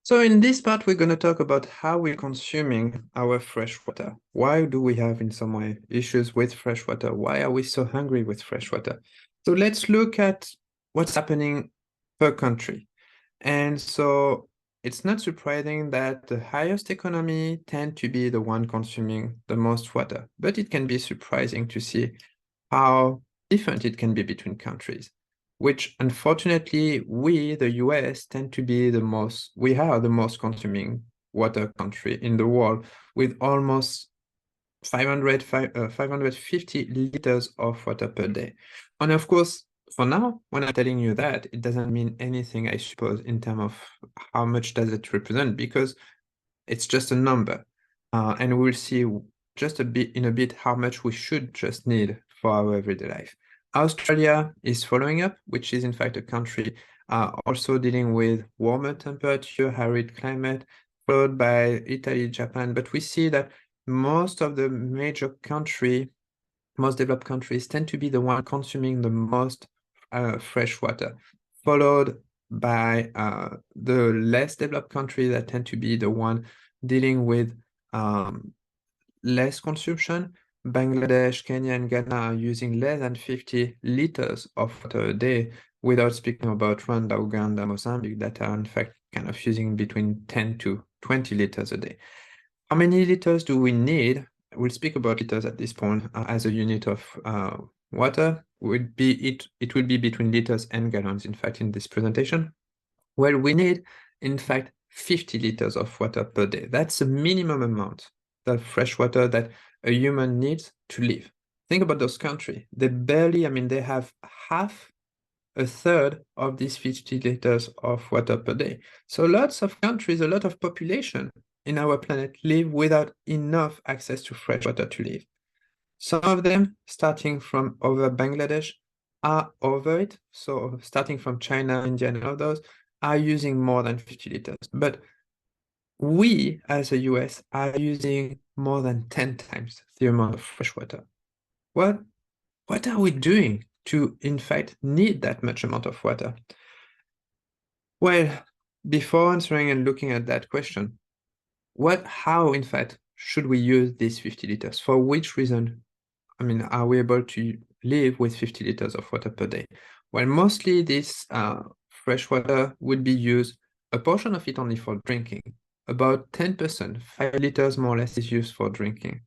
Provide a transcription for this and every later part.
So in this part, we're going to talk about how we're consuming our fresh water. Why do we have in some way issues with fresh water? Why are we so hungry with fresh water? So let's look at what's happening per country. And so it's not surprising that the highest economy tend to be the one consuming the most water, but it can be surprising to see how different it can be between countries, which unfortunately we, the US, tend to be we are the most consuming water country in the world with almost 550 liters of water per day. And of course, for now, when I'm telling you that, it doesn't mean anything, I suppose, in terms of how much does it represent, because it's just a number. And we'll see just in a bit how much we should just need for our everyday life. Australia is following up, which is in fact a country also dealing with warmer temperature, arid climate, followed by Italy, Japan. But we see that most of the most developed countries tend to be the one consuming the most fresh water, followed by the less developed countries that tend to be the one dealing with less consumption. Bangladesh, Kenya, and Ghana are using less than 50 liters of water a day, without speaking about Rwanda, Uganda, Mozambique, that are in fact kind of using between 10 to 20 liters a day. How many liters do we need? We'll speak about liters at this point as a unit of water. It will be between liters and gallons, in fact, in this presentation. Well, we need, in fact, 50 liters of water per day. That's the minimum amount of fresh water that a human needs to live. Think about those countries. They barely, they have a third of these 50 liters of water per day. So lots of countries, a lot of population in our planet live without enough access to fresh water to live. Some of them, starting from over Bangladesh, are over it. So starting from China, India, and others, are using more than 50 liters. But we, as a US, are using more than 10 times the amount of fresh water. What are we doing to, in fact, need that much amount of water? Well, before answering and looking at that question, how, in fact, should we use these 50 liters? For which reason, are we able to live with 50 liters of water per day? Well, mostly this fresh water would be used, a portion of it only for drinking. About 10%, 5 liters more or less, is used for drinking.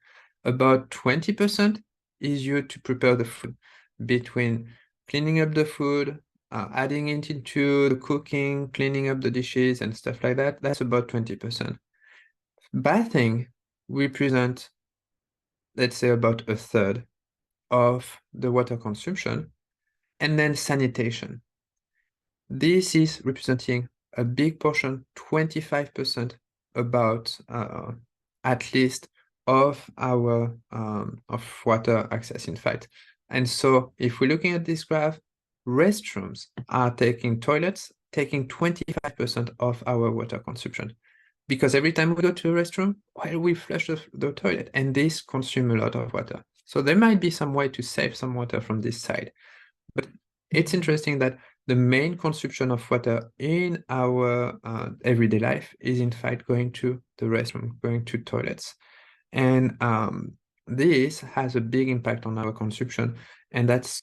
About 20% is used to prepare the food, between cleaning up the food, adding it into the cooking, cleaning up the dishes and stuff like that. That's about 20%. Bathing represents, let's say, about a third of the water consumption, and then sanitation. This is representing a big portion, 25%, about at least of our of water access, in fact. And so if we're looking at this graph, restrooms are toilets taking 25% of our water consumption. Because every time we go to a restroom, well, we flush the toilet, and this consumes a lot of water. So there might be some way to save some water from this side. But it's interesting that the main consumption of water in our everyday life is in fact going to the restroom, going to toilets. And this has a big impact on our consumption. And that's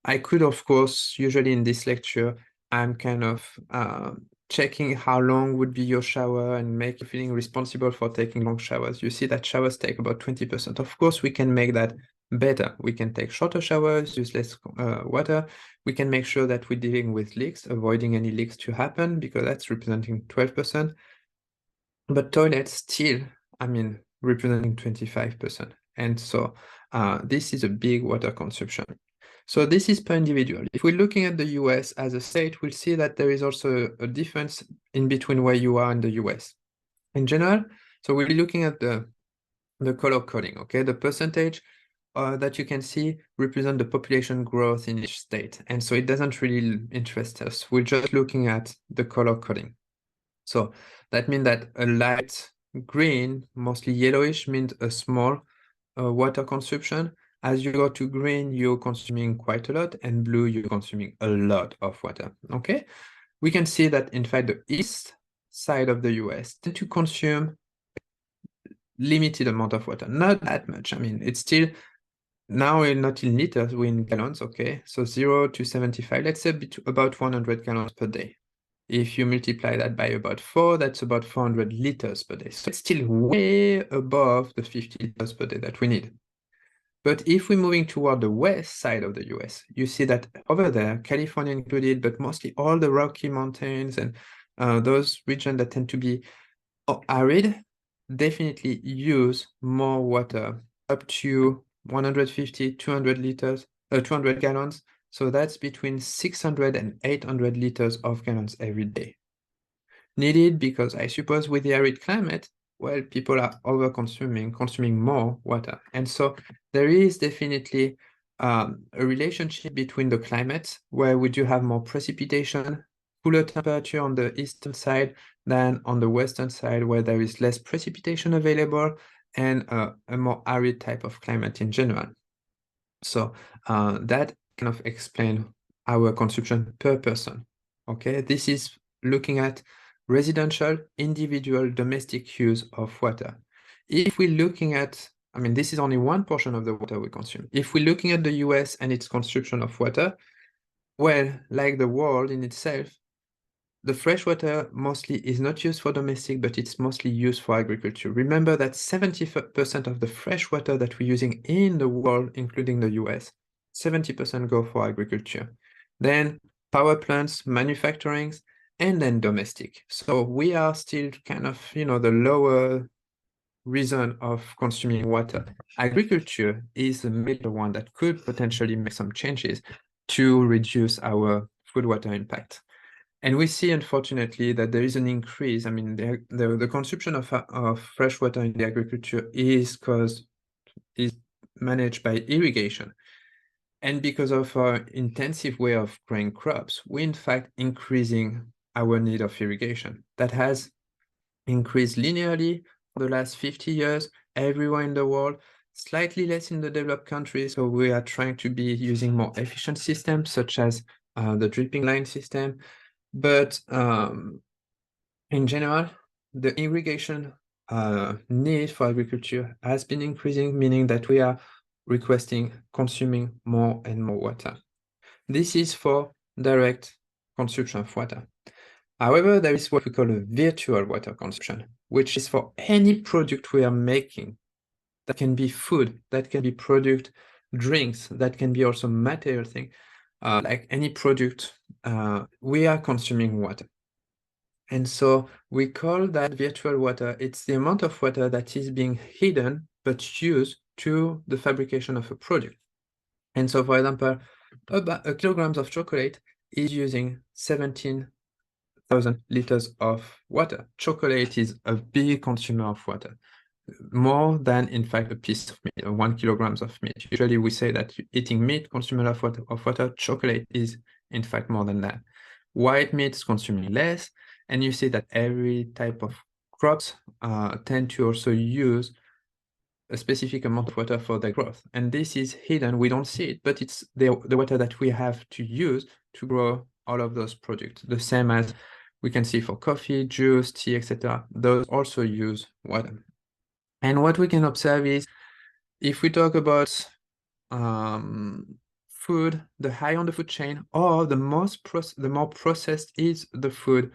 I could, of course, usually in this lecture, I'm kind of checking how long would be your shower and make you feeling responsible for taking long showers. You see that showers take about 20%. Of course, we can make that better. We can take shorter showers, use less water. We can make sure that we're dealing with leaks, avoiding any leaks to happen, because that's representing 12%. But toilets still, representing 25%. And so this is a big water consumption. So this is per individual. If we're looking at the US as a state, we'll see that there is also a difference in between where you are in the US. In general, so we'll be looking at the color coding, okay? The percentage that you can see represent the population growth in each state. And so it doesn't really interest us. We're just looking at the color coding. So that means that a light green, mostly yellowish, means a small water consumption. As you go to green, you're consuming quite a lot, and blue, you're consuming a lot of water, okay? We can see that, in fact, the east side of the US tend to consume limited amount of water, not that much. I mean, it's still now we're not in liters, we're in gallons, okay? So 0 to 75, let's say about 100 gallons per day. If you multiply that by about 4, that's about 400 liters per day. So it's still way above the 50 liters per day that we need. But if we're moving toward the west side of the US, you see that over there, California included, but mostly all the Rocky Mountains and those regions that tend to be arid, definitely use more water, up to 150, 200 liters, 200 gallons. So that's between 600 and 800 liters of gallons every day. Needed because I suppose with the arid climate, well, people are consuming more water. And so there is definitely a relationship between the climates where we do have more precipitation, cooler temperature on the eastern side than on the western side where there is less precipitation available and a more arid type of climate in general. So that kind of explains our consumption per person. Okay, this is looking at residential, individual, domestic use of water. If we're looking at, I mean, this is only one portion of the water we consume. If we're looking at the US and its consumption of water, well, like the world in itself, the freshwater mostly is not used for domestic, but it's mostly used for agriculture. Remember that 70% of the fresh water that we're using in the world, including the US, 70% go for agriculture. Then power plants, manufacturing, and then domestic. So we are still kind of, the lower reason of consuming water. Agriculture is the middle one that could potentially make some changes to reduce our food water impact. And we see, unfortunately, that there is an increase. I mean, the consumption of fresh water in the agriculture is managed by irrigation. And because of our intensive way of growing crops, we're in fact increasing our need of irrigation. That has increased linearly for the last 50 years everywhere in the world, slightly less in the developed countries. So we are trying to be using more efficient systems such as the dripping line system. But in general, the irrigation need for agriculture has been increasing, meaning that we are consuming more and more water. This is for direct consumption of water. However, there is what we call a virtual water consumption, which is for any product we are making. That can be food, that can be product, drinks, that can be also material thing. Like any product, we are consuming water. And so we call that virtual water. It's the amount of water that is being hidden but used to the fabrication of a product. And so, for example, about a kilogram of chocolate is using 17,000 liters of water. Chocolate is a big consumer of water, more than, in fact, a piece of meat, or 1 kilogram of meat. Usually we say that eating meat consumes a lot of water. Chocolate is, in fact, more than that. White meat is consuming less. And you see that every type of crops tend to also use a specific amount of water for their growth. And this is hidden, we don't see it, but it's the water that we have to use to grow all of those products. The same as we can see for coffee, juice, tea, etc. Those also use water. And what we can observe is, if we talk about food, the higher on the food chain, or the more processed is the food,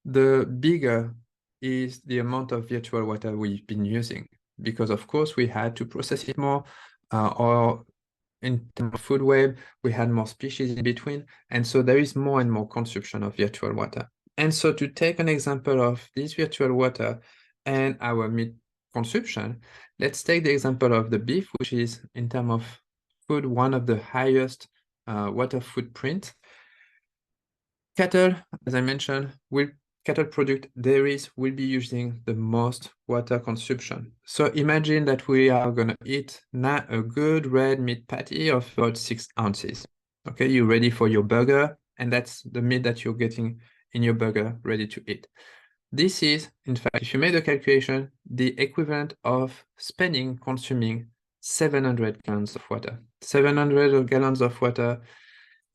the bigger is the amount of virtual water we've been using. Because of course we had to process it more, or in terms of food web, we had more species in between. And so there is more and more consumption of virtual water. And so to take an example of this virtual water and our meat consumption, let's take the example of the beef, which is in terms of food, one of the highest water footprint. Cattle, as I mentioned, cattle product dairies will be using the most water consumption. So imagine that we are going to eat now a good red meat patty of about 6 ounces. Okay, you're ready for your burger, and that's the meat that you're getting in your burger ready to eat. This is, in fact, if you made a calculation, the equivalent of consuming 700 gallons of water. 700 gallons of water,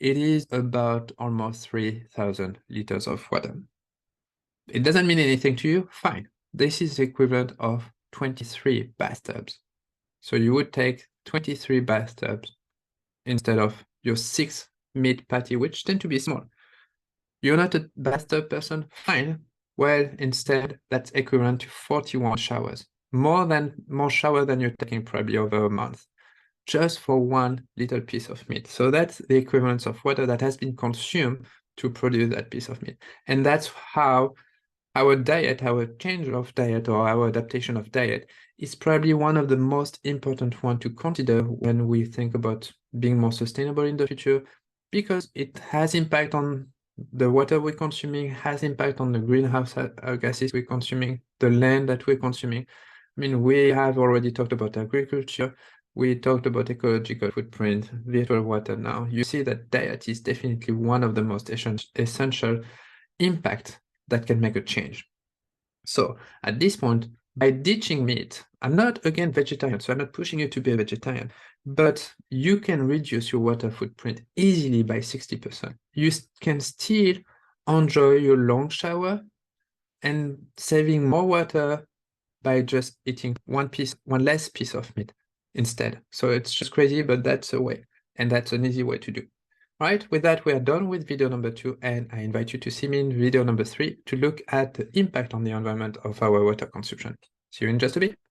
it is about almost 3,000 liters of water. It doesn't mean anything to you, fine. This is the equivalent of 23 bathtubs. So you would take 23 bathtubs instead of your 6 meat patty, which tend to be small. You're not a bathtub person, fine. Well, instead, that's equivalent to 41 showers. More shower than you're taking probably over a month, just for one little piece of meat. So that's the equivalence of water that has been consumed to produce that piece of meat. And that's how our diet, our change of diet or our adaptation of diet is probably one of the most important one to consider when we think about being more sustainable in the future, because it has impact on the water we're consuming, has impact on the greenhouse gases we're consuming, the land that we're consuming. I mean, we have already talked about agriculture, we talked about ecological footprint, virtual water now. You see that diet is definitely one of the most essential impact that can make a change. So at this point, by ditching meat, I'm not again vegetarian, so I'm not pushing you to be a vegetarian, but you can reduce your water footprint easily by 60%. You can still enjoy your long shower and saving more water by just eating one less piece of meat instead. So it's just crazy, but that's a way, and that's an easy way to do. Right, with that, we are done with video number 2, and I invite you to see me in video number 3 to look at the impact on the environment of our water consumption. See you in just a bit.